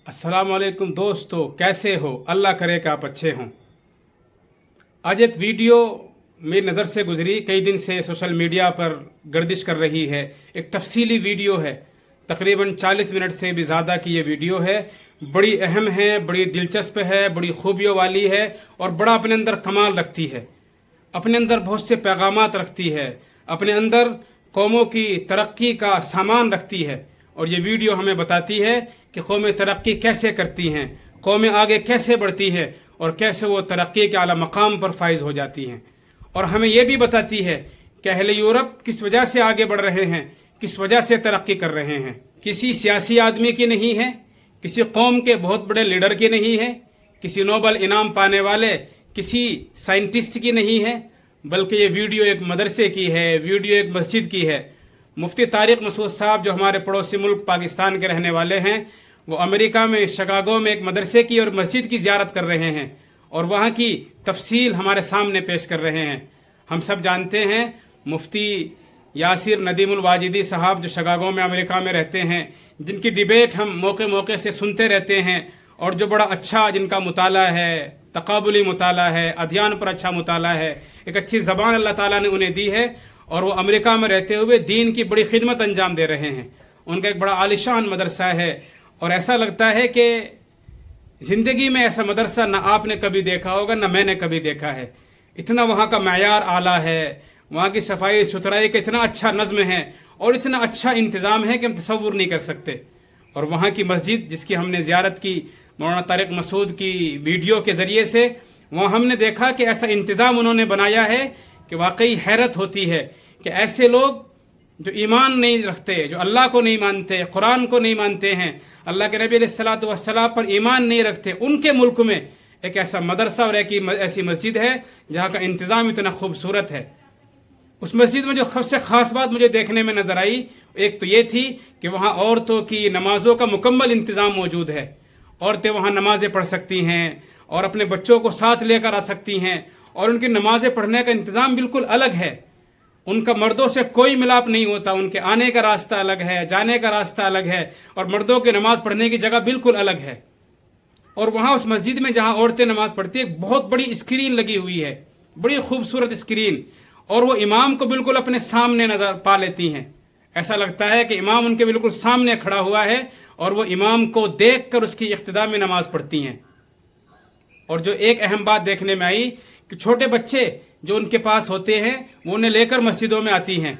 अस्सलाम वालेकुम दोस्तों, कैसे हो? अल्लाह करे कि आप अच्छे हों। आज एक वीडियो मेरी नज़र से गुजरी, कई दिन से सोशल मीडिया पर गर्दिश कर रही है। एक तफसीली वीडियो है, तकरीबन 40 मिनट से भी ज़्यादा की ये वीडियो है। बड़ी अहम है, बड़ी दिलचस्प है, बड़ी खूबियों वाली है और बड़ा अपने अंदर कमाल रखती है। अपने अंदर बहुत से पैगामात रखती है, अपने अंदर कौमों की तरक्की का सामान रखती है। और ये वीडियो हमें बताती है कि कौमें तरक्की कैसे करती हैं, कौमें आगे कैसे बढ़ती है और कैसे वो तरक्की के आला मकाम पर फाइज हो जाती हैं। और हमें ये भी बताती है कि अहले यूरोप किस वजह से आगे बढ़ रहे हैं, किस वजह से तरक्की कर रहे हैं। किसी सियासी आदमी की नहीं है, किसी कौम के बहुत बड़े लीडर की नहीं है, किसी नोबल इनाम पाने वाले किसी साइंटिस्ट की नहीं है, बल्कि ये वीडियो एक मदरसे की है, वीडियो एक मस्जिद की है। मुफ्ती तारिक मसूद साहब जो हमारे पड़ोसी मुल्क पाकिस्तान के रहने वाले हैं, वो अमेरिका में शिकागो में एक मदरसे की और मस्जिद की ज़ियारत कर रहे हैं और वहाँ की तफसील हमारे सामने पेश कर रहे हैं। हम सब जानते हैं मुफ्ती यासिर नदीमुल वाजिदी साहब जो शिकागो में अमेरिका में रहते हैं, जिनकी डिबेट हम मौके मौके से सुनते रहते हैं और जो बड़ा अच्छा जिनका मुताला है, तकाबुली मुताला है, अध्ययन पर अच्छा मुताला है, एक अच्छी ज़बान अल्लाह ताला ने उन्हें दी है और वो अमेरिका में रहते हुए दीन की बड़ी खिदमत अंजाम दे रहे हैं। उनका एक बड़ा आलिशान मदरसा है और ऐसा लगता है कि ज़िंदगी में ऐसा मदरसा ना आपने कभी देखा होगा, ना मैंने कभी देखा है। इतना वहाँ का मयार आला है, वहाँ की सफाई सुथराई का इतना अच्छा नज़्म है और इतना अच्छा इंतज़ाम है कि हम तसव्वुर नहीं कर सकते। और वहाँ की मस्जिद जिसकी हमने ज़ियारत की मौलाना तारिक मसूद की वीडियो के ज़रिए से, वहाँ हमने देखा कि ऐसा इंतज़ाम उन्होंने बनाया है कि वाकई हैरत होती है कि ऐसे लोग जो ईमान नहीं रखते, जो अल्लाह को नहीं मानते, कुरान को नहीं मानते हैं, अल्लाह के नबी अलैहिस्सलातु वस्सलाम पर ईमान नहीं रखते, उनके मुल्क में एक ऐसा मदरसा और एक ऐसी मस्जिद है जहाँ का इंतज़ाम इतना खूबसूरत है। उस मस्जिद में जो सबसे ख़ास बात मुझे देखने में नज़र आई, एक तो ये थी कि वहाँ औरतों की नमाज़ों का मुकम्मल इंतज़ाम मौजूद है। औरतें वहाँ नमाज़ें पढ़ सकती हैं और अपने बच्चों को साथ लेकर आ सकती हैं और उनकी नमाज़ें पढ़ने का इंतज़ाम बिल्कुल अलग है। उनका मर्दों से कोई मिलाप नहीं होता, उनके आने का रास्ता अलग है, जाने का रास्ता अलग है और मर्दों की नमाज़ पढ़ने की जगह बिल्कुल अलग है। और वहाँ उस मस्जिद में जहाँ औरतें नमाज़ पढ़ती है, बहुत बड़ी स्क्रीन लगी हुई है, बड़ी खूबसूरत स्क्रीन, और वो इमाम को बिल्कुल अपने सामने नज़र पा लेती हैं। ऐसा लगता है कि इमाम उनके बिल्कुल सामने खड़ा हुआ है और वो इमाम को देख कर उसकी इक़्तिदा में नमाज़ पढ़ती हैं। और जो एक अहम बात देखने में आई कि छोटे बच्चे जो उनके पास होते हैं वो उन्हें लेकर मस्जिदों में आती हैं।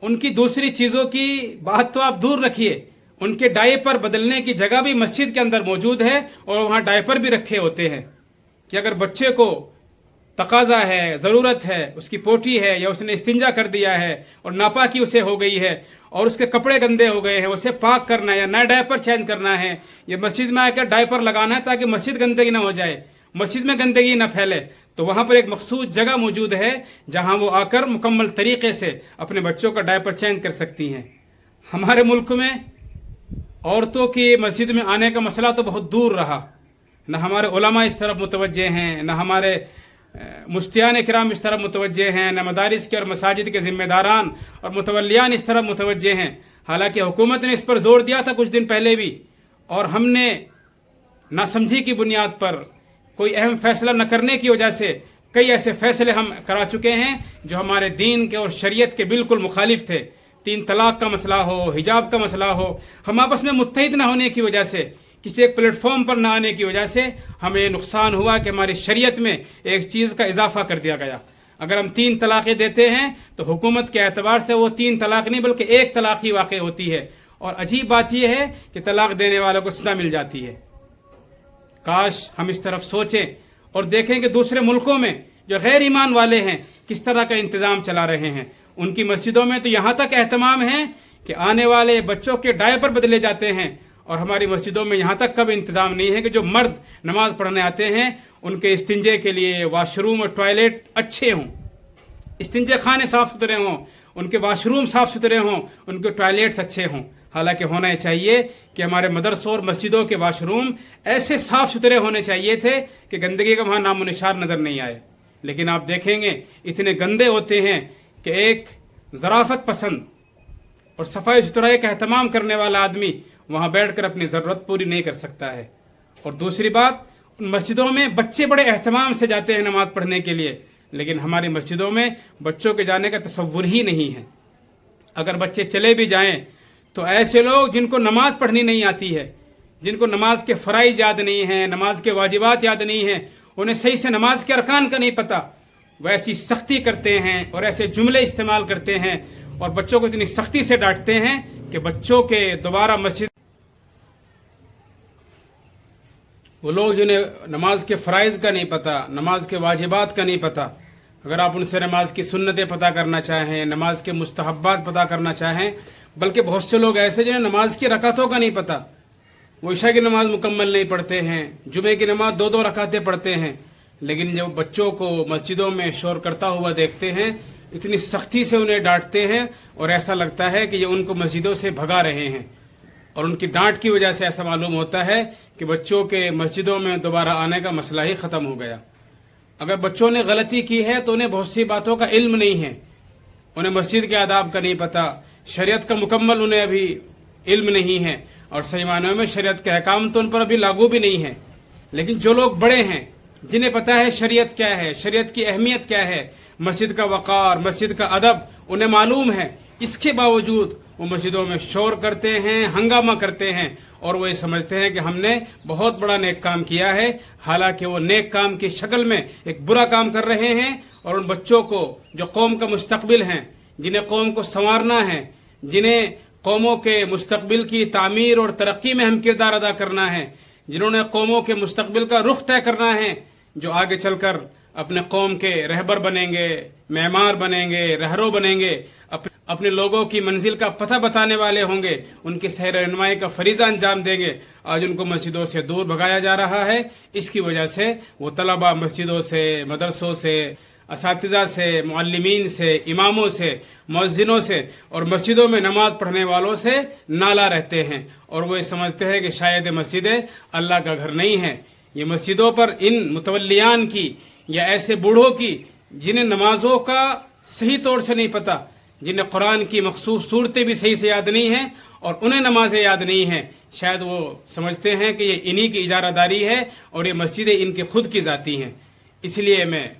उनकी दूसरी चीज़ों की बात तो आप दूर रखिए, उनके डायपर बदलने की जगह भी मस्जिद के अंदर मौजूद है और वहाँ डायपर भी रखे होते हैं कि अगर बच्चे को तकाजा है, ज़रूरत है, उसकी पोटी है या उसने इस्तिंजा कर दिया है और नापाकी उसे हो गई है और उसके कपड़े गंदे हो गए हैं, उसे पाक करना है या नया डायपर चेंज करना है, या मस्जिद में आकर डायपर लगाना है ताकि मस्जिद गंदगी ना हो जाए, मस्जिद में गंदगी ना फैले, तो वहाँ पर एक मखसूस जगह मौजूद है जहाँ वो आकर मुकम्मल तरीके से अपने बच्चों का डायपर चेंज कर सकती हैं। हमारे मुल्क में औरतों की मस्जिद में आने का मसला तो बहुत दूर रहा, न हमारे उलमा इस तरफ मुतवज्जे हैं, न हमारे मुफ्तियान किराम इस तरफ मुतवज्जे हैं, न मदारिस के और मसाजिद के ज़िम्मेदारान और मुतवल्लियान इस तरफ मुतवज्जे हैं। हालांकि हुकूमत ने इस पर ज़ोर दिया था कुछ दिन पहले भी, और हमने नासमझी की बुनियाद पर, कोई अहम फैसला न करने की वजह से कई ऐसे फैसले हम करा चुके हैं जो हमारे दीन के और शरीयत के बिल्कुल मुखालिफ थे। 3 तलाक का मसला हो, हिजाब का मसला हो, हम आपस में मुत्तहिद न होने की वजह से, किसी एक प्लेटफॉर्म पर न आने की वजह से हमें नुकसान हुआ कि हमारी शरीयत में एक चीज़ का इजाफा कर दिया गया। अगर हम 3 तलाक़ें देते हैं तो हुकूमत के एतबार से वो 3 तलाक़ नहीं बल्कि 1 तलाक़ ही वाक़ होती है। और अजीब बात यह है कि तलाक़ देने वालों को सज़ा मिल जाती है। काश हम इस तरफ सोचें और देखें कि दूसरे मुल्कों में जो गैर ईमान वाले हैं किस तरह का इंतज़ाम चला रहे हैं। उनकी मस्जिदों में तो यहाँ तक एहतमाम है कि आने वाले बच्चों के डायपर बदले जाते हैं, और हमारी मस्जिदों में यहाँ तक कब इंतज़ाम नहीं है कि जो मर्द नमाज़ पढ़ने आते हैं उनके इस्तिंजे के लिए वाशरूम और टॉयलेट अच्छे हों, इस्तिंजे खाने साफ़ सुथरे हों, उनके वाशरूम साफ़ सुथरे हों, उनके टॉयलेट्स अच्छे हों। हालांकि होना ही चाहिए कि हमारे मदरसों और मस्जिदों के वाशरूम ऐसे साफ़ सुथरे होने चाहिए थे कि गंदगी का वहाँ नामो निशान नज़र नहीं आए। लेकिन आप देखेंगे इतने गंदे होते हैं कि एक ज़राफ़त पसंद और सफाई सुथराई का एहतमाम करने वाला आदमी वहाँ बैठकर अपनी ज़रूरत पूरी नहीं कर सकता है। और दूसरी बात, उन मस्जिदों में बच्चे बड़े एहतमाम से जाते हैं नमाज़ पढ़ने के लिए, लेकिन हमारी मस्जिदों में बच्चों के जाने का तसव्वुर ही नहीं है। अगर बच्चे चले भी जाएं तो ऐसे लोग जिनको नमाज़ पढ़नी नहीं आती है, जिनको नमाज के फ़राइज़ याद नहीं हैं, नमाज के वाजिबात याद नहीं हैं, उन्हें सही से नमाज के अरकान का नहीं पता, वो ऐसी सख्ती करते हैं और ऐसे जुमले इस्तेमाल करते हैं और बच्चों को इतनी सख्ती से डांटते हैं कि बच्चों के दोबारा मस्जिद, वो लोग जिन्हें नमाज के फ़राइज़ का नहीं पता, नमाज के वाजिबात का नहीं पता, अगर आप उनसे नमाज की सुन्नतें पता करना चाहें, नमाज के मुस्तहब्बात पता करना चाहें, बल्कि बहुत से लोग ऐसे जिन्हें नमाज की रकातों का नहीं पता, वो इशा की नमाज मुकम्मल नहीं पढ़ते हैं, जुमे की नमाज 2-2 रकातें पढ़ते हैं, लेकिन जब बच्चों को मस्जिदों में शोर करता हुआ देखते हैं, इतनी सख्ती से उन्हें डांटते हैं और ऐसा लगता है कि ये उनको मस्जिदों से भगा रहे हैं। और उनकी डांट की वजह से ऐसा मालूम होता है कि बच्चों के मस्जिदों में दोबारा आने का मसला ही ख़त्म हो गया। अगर बच्चों ने गलती की है तो उन्हें बहुत सी बातों का इल्म नहीं है, उन्हें मस्जिद के आदाब का नहीं पता, शरीयत का मुकम्मल उन्हें अभी इल्म नहीं है और सही मानों में शरीयत के अहकाम तो उन पर अभी लागू भी नहीं है। लेकिन जो लोग बड़े हैं, जिन्हें पता है शरीयत क्या है, शरीयत की अहमियत क्या है, मस्जिद का वक़ार, मस्जिद का अदब उन्हें मालूम है, इसके बावजूद वो मस्जिदों में शोर करते हैं, हंगामा करते हैं और वो ये समझते हैं कि हमने बहुत बड़ा नेक काम किया है, हालांकि वो नेक काम की शक्ल में एक बुरा काम कर रहे हैं। और उन बच्चों को जो कौम का मुस्तकबिल हैं, जिन्हें कौम को संवारना है, जिन्हें कौमों के मुस्तकबिल की तामीर और तरक्की में हम किरदार अदा करना है, जिन्होंने कौमों के मुस्तकबिल का रुख तय करना है, जो आगे चलकर अपने कौम के रहबर बनेंगे, मेमार बनेंगे, रहरो बनेंगे, अपने लोगों की मंजिल का पता बताने वाले होंगे, उनकी सही रहनुमाई का फरीज़ा अंजाम देंगे। आज उनको मस्जिदों से दूर भगाया जा रहा है। इसकी वजह से वो तलबा मस्जिदों से, मदरसों से, असातिज़ा से, मुअल्लिमीन से, इमामों से, मुअज्जिनों से और मस्जिदों में नमाज पढ़ने वालों से नाला रहते हैं और वो ये समझते हैं कि शायद मस्जिदें अल्लाह का घर नहीं है। ये मस्जिदों पर इन मुतवल्लियान की या ऐसे बूढ़ों की जिन्हें नमाजों का सही तौर से नहीं पता, जिन्हें कुरान की मखसूस सूरतें भी सही से याद नहीं हैं और उन्हें नमाजें याद नहीं हैं, शायद वो समझते हैं कि ये इन्हीं की इजारादारी है और ये मस्जिदें इनके खुद की ज़ाती हैं। इसलिए मैं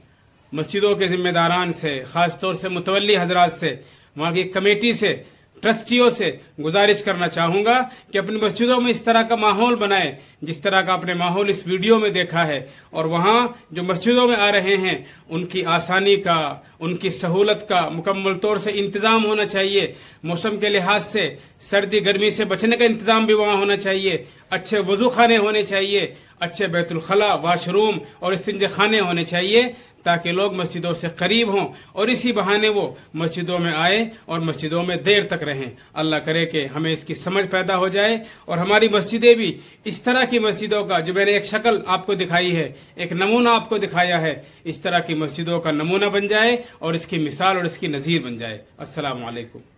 मस्जिदों के ज़िम्मेदारान से, ख़ास तौर से मुतवल्ली हजरात से, वहाँ की कमेटी से, ट्रस्टियों से गुजारिश करना चाहूँगा कि अपनी मस्जिदों में इस तरह का माहौल बनाए जिस तरह का आपने माहौल इस वीडियो में देखा है। और वहाँ जो मस्जिदों में आ रहे हैं उनकी आसानी का, उनकी सहूलत का मुकम्मल तौर से इंतज़ाम होना चाहिए। मौसम के लिहाज से सर्दी गर्मी से बचने का इंतज़ाम भी वहाँ होना चाहिए। अच्छे वज़ू खाने होने चाहिए, अच्छे बैतुल खला, वाशरूम और इस्तिंजा खाने होने चाहिए ताकि लोग मस्जिदों से करीब हों और इसी बहाने वो मस्जिदों में आए और मस्जिदों में देर तक रहें। अल्लाह करे कि हमें इसकी समझ पैदा हो जाए और हमारी मस्जिदें भी इस तरह की मस्जिदों का, जो मैंने एक शक्ल आपको दिखाई है, एक नमूना आपको दिखाया है, इस तरह की मस्जिदों का नमूना बन जाए और इसकी मिसाल और इसकी नज़ीर बन जाए। अस्सलामु अलैकुम।